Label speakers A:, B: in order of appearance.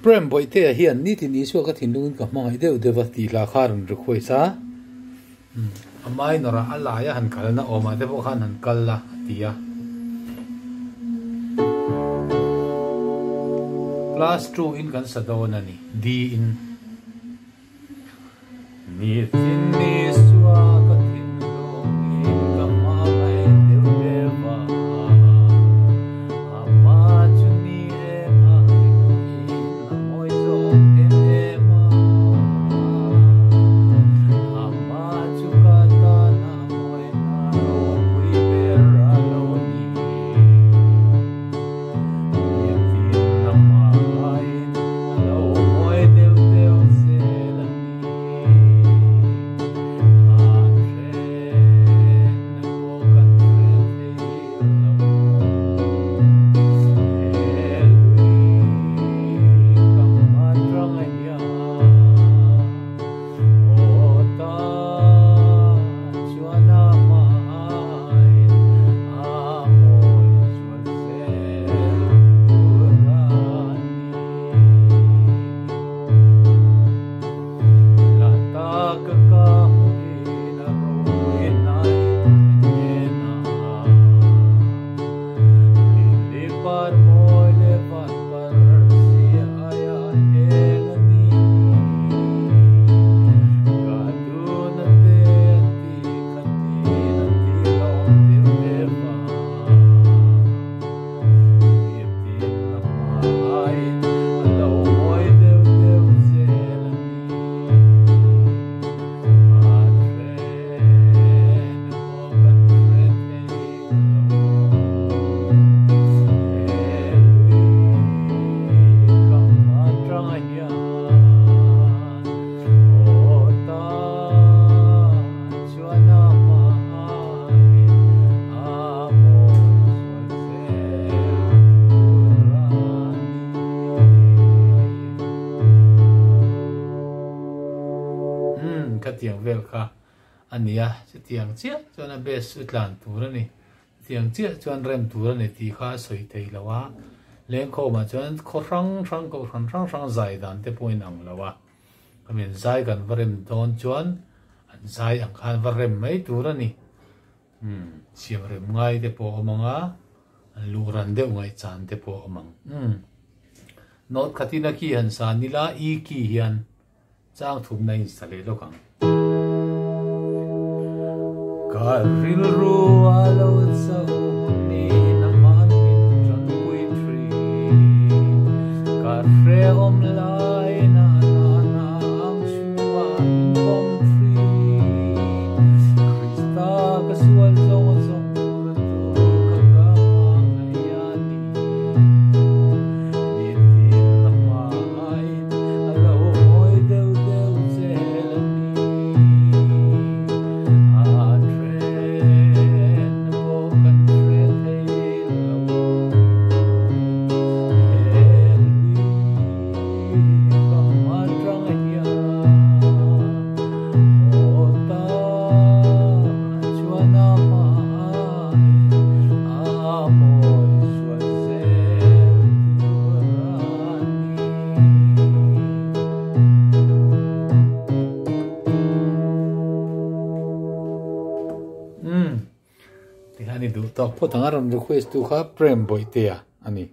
A: prem boy te hian ni tin Isua ka thinlungin ka hmangaih deuh deuh ti la kharun rukhoi sa amai nora ala ya han kalna oma te bo khan han kalla tia class 2 in kan sadona ni d in ni tin Isua ka thinlungin ka hmangaih deuh deuh tiang vel kha ania tiang chia chuan a bes utlan tur ani tiang chia chuan rem tur ani ti kha soi thei lawa leng kho ma chuan kho rang zai dan te point ang lawa kamen zai kan varem don chuan an zai ang khan varem mai tur ani siam rem ngai te po manga an lu ran de ngai chan te po amang not khatina ki han sa nila i ki hian chang thum nai sale lokang Karil ruwa lawat sa huni naman pinjan poetry Karre omlay na ang suwa in tree Krista kasual zong purato kagamangayani Nitin na main alaw mo'y dew selani Tihani du tok po tangaram request tu kha prem boy te ani